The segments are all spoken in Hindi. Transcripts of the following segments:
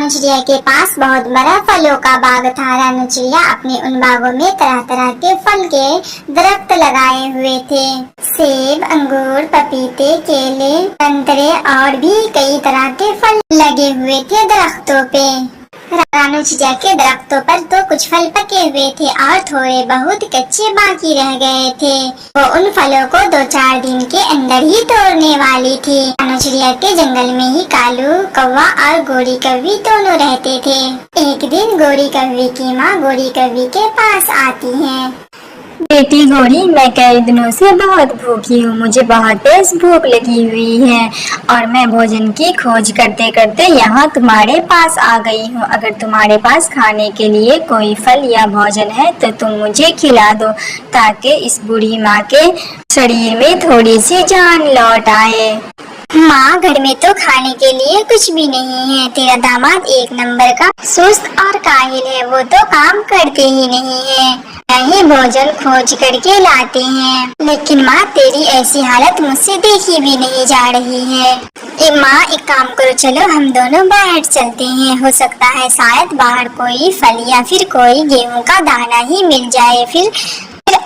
रानू चिड़िया के पास बहुत बड़ा फलों का बाग था। रानू चिड़िया अपने उन बागों में तरह तरह के फल के दरख्त लगाए हुए थे। सेब, अंगूर, पपीते, केले, संतरे और भी कई तरह के फल लगे हुए थे दरख्तों पे। रानू चिड़िया के दरख्तों पर तो कुछ फल पके हुए थे और थोड़े बहुत कच्चे बाकी रह गए थे। वो उन फलों को 2-4 दिन के अंदर ही तोड़ने वाली थी। रानू चिड़िया के जंगल में ही कालू कौवा और गोरी कौवी दोनों रहते थे। एक दिन गोरी कौवी की माँ गोरी कौवी के पास आती है। बेटी गोरी, मैं कई दिनों से बहुत भूखी हूँ। मुझे बहुत तेज भूख लगी हुई है और मैं भोजन की खोज करते करते यहाँ तुम्हारे पास आ गई हूँ। अगर तुम्हारे पास खाने के लिए कोई फल या भोजन है तो तुम मुझे खिला दो, ताकि इस बूढ़ी माँ के शरीर में थोड़ी सी जान लौट आए। माँ, घर में तो खाने के लिए कुछ भी नहीं है। तेरा दामाद एक नंबर का सुस्त और काहिल है। वो तो काम करते ही नहीं है, ही भोजन खोज करके लाते हैं। लेकिन माँ, तेरी ऐसी हालत मुझसे देखी भी नहीं जा रही है। माँ, एक काम करो, चलो हम दोनों बाहर चलते हैं। हो सकता है शायद बाहर कोई फल या फिर कोई गेहूं का दाना ही मिल जाए, फिर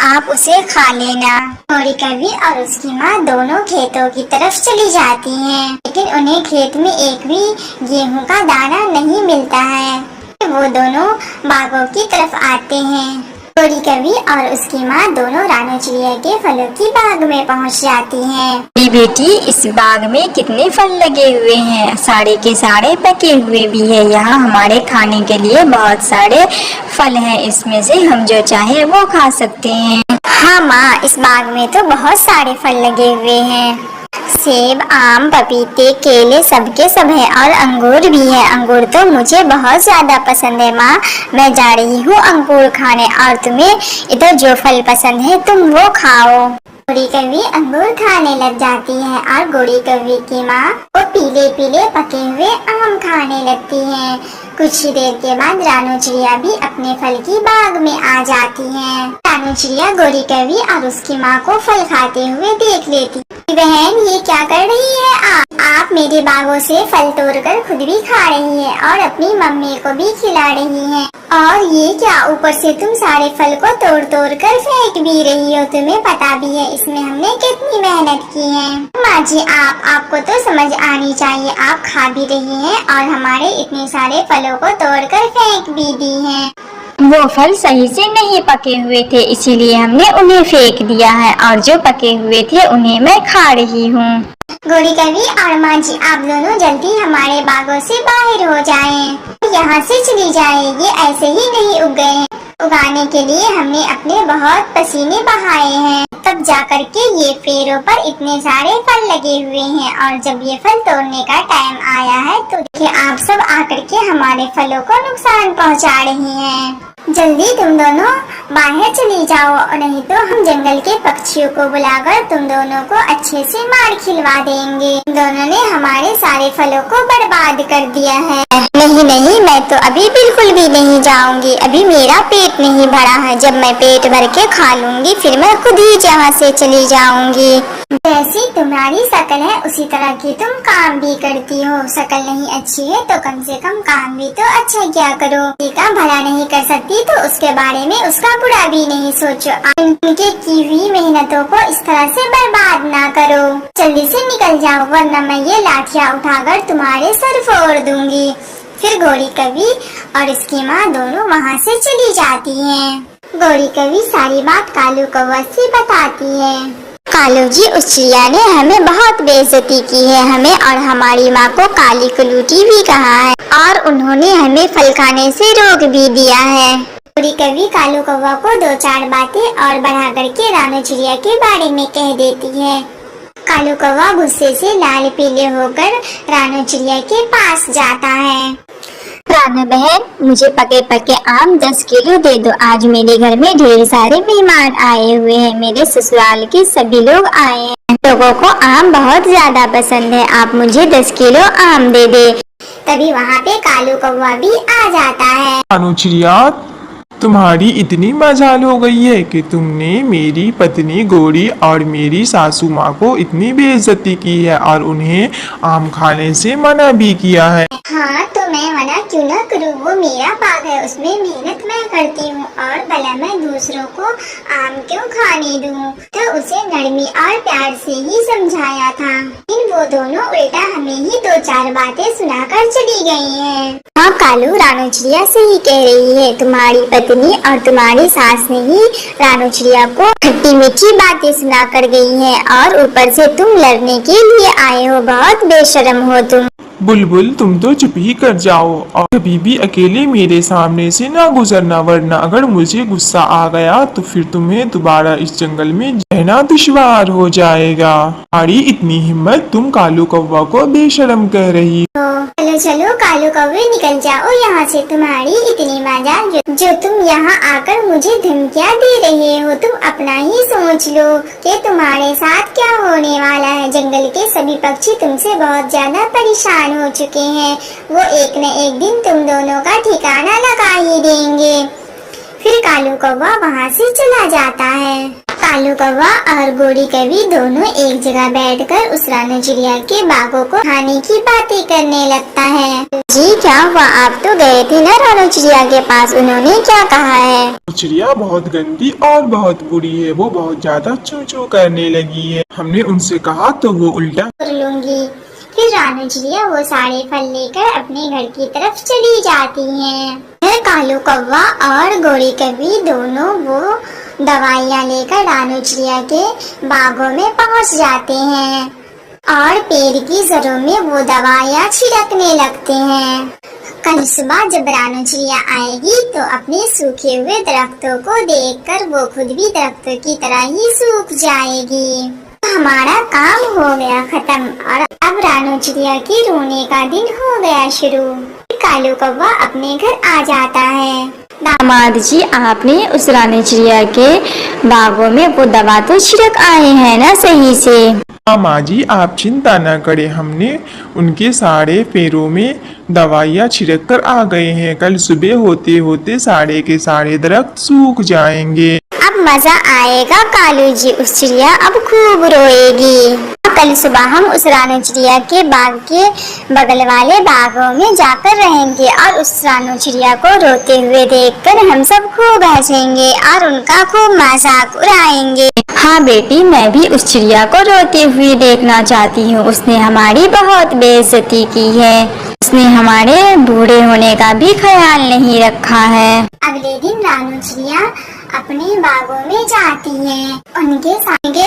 आप उसे खा लेना। गोरी कौवी और उसकी माँ दोनों खेतों की तरफ चली जाती हैं, लेकिन उन्हें खेत में एक भी गेहूं का दाना नहीं मिलता है। वो दोनों बागों की तरफ आते हैं। गोरी कौवी और उसकी माँ दोनों रानू चिड़िया के फलों की बाग में पहुँच जाती हैं। मेरी बेटी, इस बाग में कितने फल लगे हुए हैं, सारे के सारे पके हुए भी है। यहाँ हमारे खाने के लिए बहुत सारे फल हैं, इसमें से हम जो चाहे वो खा सकते हैं। हाँ माँ, इस बाग में तो बहुत सारे फल लगे हुए हैं। सेब, आम, पपीते, केले सबके सब है और अंगूर भी है। अंगूर तो मुझे बहुत ज्यादा पसंद है माँ, मैं जा रही हूँ अंगूर खाने और तुम्हें इधर जो फल पसंद है तुम वो खाओ। गोरी कौवी अंगूर खाने लग जाती है और गोरी कौवी की माँ वो पीले पीले पके हुए आम खाने लगती है। कुछ ही देर के बाद रानू चिड़िया भी अपने फल की बाग में आ जाती है। रानू चिड़िया गोरी कौवी और उसकी माँ को फल खाते हुए देख लेती। बहन, ये क्या कर रही है आप मेरे बागों से फल तोड़कर खुद भी खा रही है और अपनी मम्मी को भी खिला रही है। और ये क्या, ऊपर से तुम सारे फल को तोड़ तोड़ कर फेंक भी रही हो। तुम्हें पता भी है इसमें हमने कितनी मेहनत की है। माँ जी, आपको तो समझ आनी चाहिए। आप खा भी रही हैं और हमारे इतने सारे फलों को तोड़कर फेंक भी दी हैं। वो फल सही से नहीं पके हुए थे, इसीलिए हमने उन्हें फेंक दिया है और जो पके हुए थे उन्हें मैं खा रही हूँ। गोरी कौवी और माँ जी, आप दोनों जल्दी हमारे बागों से बाहर हो जाएं। यहाँ से चली जाएं। ये ऐसे ही नहीं उग गए, उगाने के लिए हमने अपने बहुत पसीने बहाए हैं, तब जाकर के ये पेड़ों पर इतने सारे फल लगे हुए हैं। और जब ये फल तोड़ने का टाइम आया है तो देखिए, आप सब आकर के हमारे फलों को नुकसान पहुँचा रही हैं। जल्दी तुम दोनों बाहर चली जाओ, और नहीं तो हम जंगल के पक्षियों को बुलाकर तुम दोनों को अच्छे से मार खिलवा देंगे। दोनों ने हमारे सारे फलों को बर्बाद कर दिया है। नहीं नहीं, मैं तो अभी बिल्कुल भी नहीं जाऊंगी। अभी मेरा पेट नहीं भरा है। जब मैं पेट भर के खा लूंगी फिर मैं खुद ही यहाँ से चली जाऊंगी। जैसी तुम्हारी शक्ल है उसी तरह की तुम काम भी करती हो। शक्ल नहीं अच्छी है तो कम से कम काम भी तो अच्छा क्या करो। का भला नहीं कर सकती तो उसके बारे में उसका बुरा भी नहीं सोचो। उनके की हुई मेहनतों को इस तरह से बर्बाद ना करो। जल्दी से निकल जाओ, वरना मैं ये लाठियाँ उठाकर तुम्हारे सर फोड़ दूंगी। फिर गोरी कौवी और इसकी माँ दोनों वहाँ से चली जाती हैं। गोरी कौवी सारी बात कालू कौवा से बताती है। कालू जी, उस चिड़िया ने हमें बहुत बेइज्जती की है। हमें और हमारी माँ को काली कलूटी भी कहा है और उन्होंने हमें फल खाने से रोक भी दिया है। गोरी कौवी कालू कौवा को 2-4 बातें और बढ़ा करके रानू चिड़िया के बारे में कह देती है। कालू कौवा गुस्से से लाल पीले होकर रानू चिड़िया के पास जाता है। रानू बहन, मुझे पके पके आम 10 किलो दे दो। आज मेरे घर में ढेर सारे मेहमान आए हुए हैं। मेरे ससुराल के सभी लोग आए हैं। लोगों को आम बहुत ज्यादा पसंद है। आप मुझे 10 किलो आम दे दे। तभी वहाँ पे कालू कौवा भी आ जाता है। रानू चिड़िया, तुम्हारी इतनी मजाल हो गई है कि तुमने मेरी पत्नी गौरी और मेरी सासू माँ को इतनी बेइज्जती की है और उन्हें आम खाने से मना भी किया है। हाँ तो मैं मना क्यों ना करूँ, वो मेरा बाग है, उसमें मेहनत मैं करती हूँ और भला मैं दूसरों को आम क्यों खाने दूँ। तो उसे नरमी और प्यार से ही समझाया था, लेकिन वो दोनों उल्टा हमें ही 2-4 बातें सुनाकर चली गई हैं। हाँ कालू, रानू चिड़िया सही कह रही है, तुम्हारी पत्नी और तुम्हारी सास ने ही रानू चिड़िया को खट्टी मीठी बातें सुना कर गई हैं और ऊपर से तुम लड़ने के लिए आए हो, बहुत बेशर्म हो तुम। बुलबुल तुम तो चुप ही कर जाओ और कभी भी अकेले मेरे सामने से ना गुजरना, वरना अगर मुझे गुस्सा आ गया तो फिर तुम्हें दोबारा इस जंगल में रहना दुश्वार हो जाएगा। तुम्हारी इतनी हिम्मत, तुम कालू कौवा को बेशर्म कह रही। चलो चलो कालू कौवे निकल जाओ यहाँ से, तुम्हारी इतनी मजाल जो तुम यहाँ आकर मुझे धमकियाँ दे रहे हो। तुम अपना ही सोच लो कि तुम्हारे साथ क्या होने वाला है। जंगल के सभी पक्षी तुमसे बहुत ज्यादा परेशान हो चुके हैं, वो एक न एक दिन तुम दोनों का ठिकाना लगा ही देंगे। फिर कालू कौवा वहाँ से चला जाता है। कालू कौवा और गोरी कवि दोनों एक जगह बैठकर उस रानू चिड़िया के बागों को खाने की बातें करने लगता है। जी क्या हुआ, आप तो गए थे ना रानू चिड़िया के पास, उन्होंने क्या कहा है? चिड़िया बहुत गंदी और बहुत बुरी है, वो बहुत ज्यादा चू चू करने लगी है। हमने उनसे कहा तो वो उल्टा कर लूंगी। फिर रानू चिड़िया वो सारे फल लेकर अपने घर की तरफ चली जाती हैं। फिर कालू कौवा और गोरी कवि दोनों वो दवाइयाँ लेकर रानू चिड़िया के बागों में पहुँच जाते हैं और पेड़ की जड़ों में वो दवाइयाँ छिड़कने लगते हैं। कल सुबह जब रानू चिड़िया आएगी तो अपने सूखे हुए दरख्तों को देखकर वो खुद भी दरख्तों की तरह ही सूख जाएगी। हमारा काम हो गया खत्म और अब रानू चिड़िया के रोने का दिन हो गया शुरू। कालू कौवा अपने घर आ जाता है। दामाद जी, आपने उस रानी चिड़िया के बागों में वो दवा तो छिड़क आए हैं ना सही से? हाँ माँ जी, आप चिंता न करें, हमने उनके सारे पेड़ों में दवाइयाँ छिड़क कर आ गए हैं। कल सुबह होते होते सारे के सारे दरख्त सूख जाएंगे। अब मजा आएगा कालू जी, उस चिड़िया अब खूब रोएगी। कल सुबह हम उस रानू चिड़िया के बाग के बगल वाले बागों में जाकर रहेंगे और उस रानू चिड़िया को रोते हुए देखकर हम सब खूब हंसेंगे और उनका खूब मजाक उड़ाएंगे। हाँ बेटी, मैं भी उस चिड़िया को रोते हुए देखना चाहती हूँ। उसने हमारी बहुत बेइज्जती की है, उसने हमारे बूढ़े होने का भी ख्याल नहीं रखा है। अगले दिन रानू चिड़िया अपने बागों में जाती है। उनके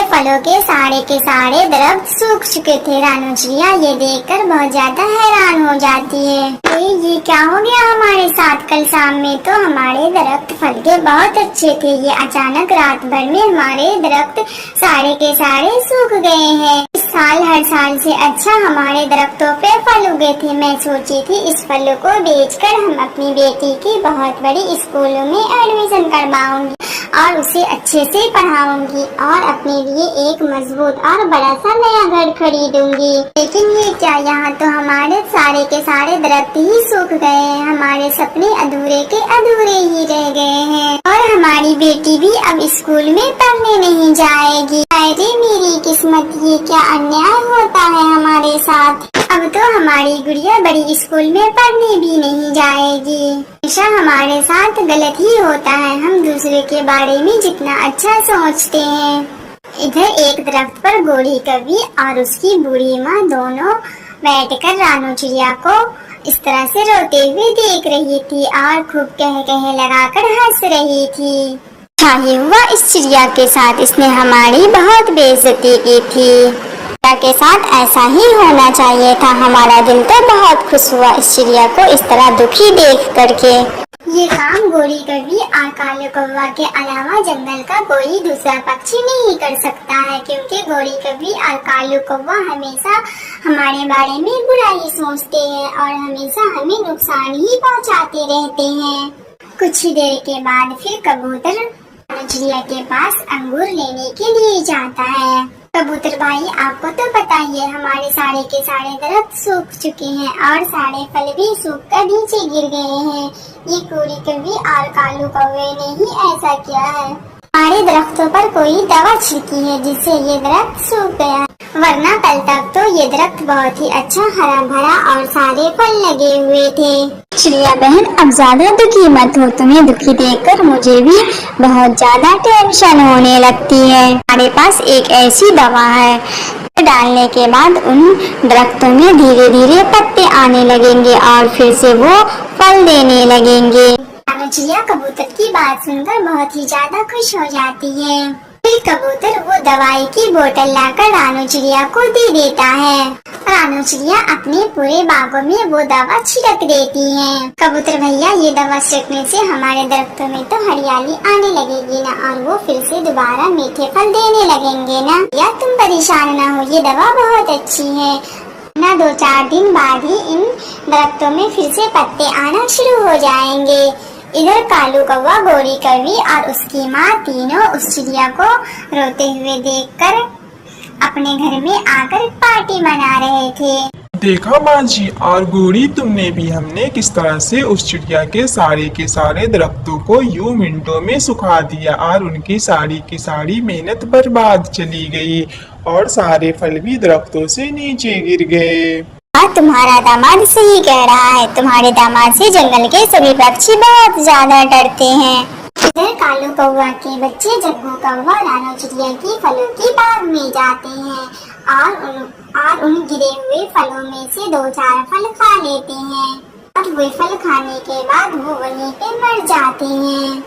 फलों के सारे दरख्त सूख चुके थे। रानू चिड़िया ये देखकर बहुत ज्यादा हैरान हो जाती है। ये क्या हो गया हमारे साथ? कल शाम में तो हमारे दरख्त फल के बहुत अच्छे थे, ये अचानक रात भर में हमारे दरख्त सारे के सारे सूख गए हैं। इस साल हर साल से अच्छा हमारे दरख्तों पे फल उगे थे। मैं सोची थी इस फलों को बेचकर हम अपनी बेटी की बहुत बड़ी स्कूलों में एडमिशन करवाऊंगी और उसे अच्छे से पढ़ाऊंगी और अपने लिए एक मजबूत और बड़ा सा नया घर खरीदूंगी। लेकिन ये क्या, यहाँ तो हमारे सारे के सारे दरख्त ही सूख गए हैं, हमारे सपने अधूरे के अधूरे ही रह गए हैं और हमारी बेटी भी अब स्कूल में पढ़ने नहीं जाएगी। अरे मेरी किस्मत, ये क्या अन्याय होता है हमारे साथ। अब तो हमारी गुड़िया बड़ी स्कूल में पढ़ने भी नहीं जाएगी। हमेशा हमारे साथ गलत ही होता है, हम दूसरे के बारे में जितना अच्छा सोचते हैं। इधर एक दरख्त पर गोरी कवि और उसकी बूढ़ी माँ दोनों बैठकर रानू चिड़िया को इस तरह से रोते हुए देख रही थी और खूब कह लगाकर हंस रही थी। क्या ही हुआ इस चिड़िया के साथ, इसने हमारी बहुत बेइज्जती की थी। के साथ ऐसा ही होना चाहिए था। हमारा दिल तो बहुत खुश हुआ इस चिड़िया को इस तरह दुखी देख करके। ये काम गोरी कवि और कालू कौवा के अलावा जंगल का कोई दूसरा पक्षी नहीं कर सकता है, क्योंकि गोरी कवि और कालू कौवा हमेशा हमारे बारे में बुरा ही सोचते हैं और हमेशा हमें नुकसान ही पहुंचाते रहते हैं। कुछ ही देर के बाद फिर कबूतर चिड़िया के पास अंगूर लेने के लिए जाता है। कबूतर भाई, आपको तो पता ही है हमारे सारे के सारे दरख्त सूख चुके हैं और सारे फल भी सूख कर नीचे गिर गए हैं। ये कोरी कौवी और कालू कौवे ने ही ऐसा किया है। हमारे दरख्तों पर कोई दवा छिड़की है जिससे ये दरख्त सूख गया, वरना कल तक तो ये दरख्त बहुत ही अच्छा हरा भरा और सारे फल लगे हुए थे। चिड़िया बहन, अब ज्यादा दुखी मत हो। तुम्हें दुखी देखकर मुझे भी बहुत ज्यादा टेंशन होने लगती है। हमारे पास एक ऐसी दवा है, डालने के बाद उन दरख्तों में धीरे धीरे पत्ते आने लगेंगे और फिर से वो फल देने लगेंगे। चिड़िया कबूतर की बात सुनकर बहुत ही ज्यादा खुश हो जाती है। फिर कबूतर वो दवाई की बोतल लाकर रानू चिड़िया को दे देता है। रानू चिड़िया अपने पूरे बागों में वो दवा छिड़क देती है। कबूतर भैया, ये दवा छिड़कने से हमारे दरख्तों में तो हरियाली आने लगेगी ना, और वो फिर से दोबारा मीठे फल देने लगेंगे ना। या तुम परेशान ना हो, ये दवा बहुत अच्छी है ना। 2-4 दिन बाद ही इन दरख्तों में फिर से पत्ते आना शुरू हो जाएंगे। इधर कालू कौवा, गोरी कौवी और उसकी माँ तीनों उस चिड़िया को रोते हुए देखकर अपने घर में आकर पार्टी मना रहे थे। देखा माँ जी और गोरी, तुमने भी हमने किस तरह से उस चिड़िया के सारे दरख्तों को यूं मिनटों में सुखा दिया और उनकी सारी की सारी मेहनत बर्बाद चली गई और सारे फल भी दरख्तों से नीचे गिर गए। तुम्हारा दामाद सही कह रहा है। तुम्हारे दामाद से जंगल के सभी पक्षी बहुत ज्यादा डरते हैं। इधर कालू कौवा के बच्चे जग्गू कौवा रानू चिड़िया की फलों की बाग में जाते हैं और उन गिरे हुए फलों में से 2-4 फल खा लेते हैं और वे फल खाने के बाद वो वहीं पे मर जाते हैं।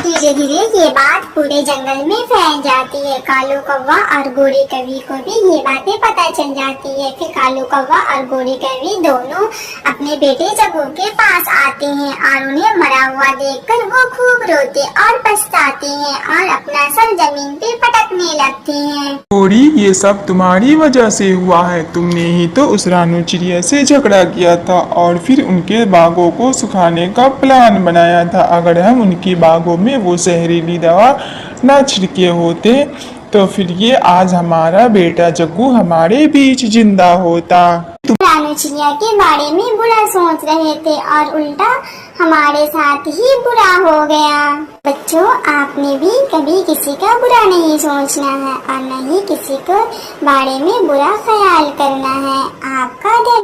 धीरे धीरे ये बात पूरे जंगल में फैल जाती है। कालू कौवा और गोरी कौवी को भी ये बातें पता चल जाती है। फिर कालू कौवा और गोरी कौवी दोनों अपने बेटे जग्गू के पास आते हैं और उन्हें मरा हुआ देखकर वो खूब रोते और पछताते हैं और अपना सर जमीन पे पटकने लगते हैं। गोरी, ये सब तुम्हारी वजह से हुआ है। तुमने ही तो उस रानू चिड़िया से झगड़ा किया था और फिर उनके बागों को सुखाने का प्लान बनाया था। अगर हम उनकी बागों में वो जहरीली दवा न छिड़के होते तो फिर ये आज हमारा बेटा जग्गू हमारे बीच जिंदा होता। रानू चिड़िया के बारे में बुरा सोच रहे थे और उल्टा हमारे साथ ही बुरा हो गया। बच्चों, आपने भी कभी किसी का बुरा नहीं सोचना है और न ही किसी को बारे में बुरा ख्याल करना है। आपका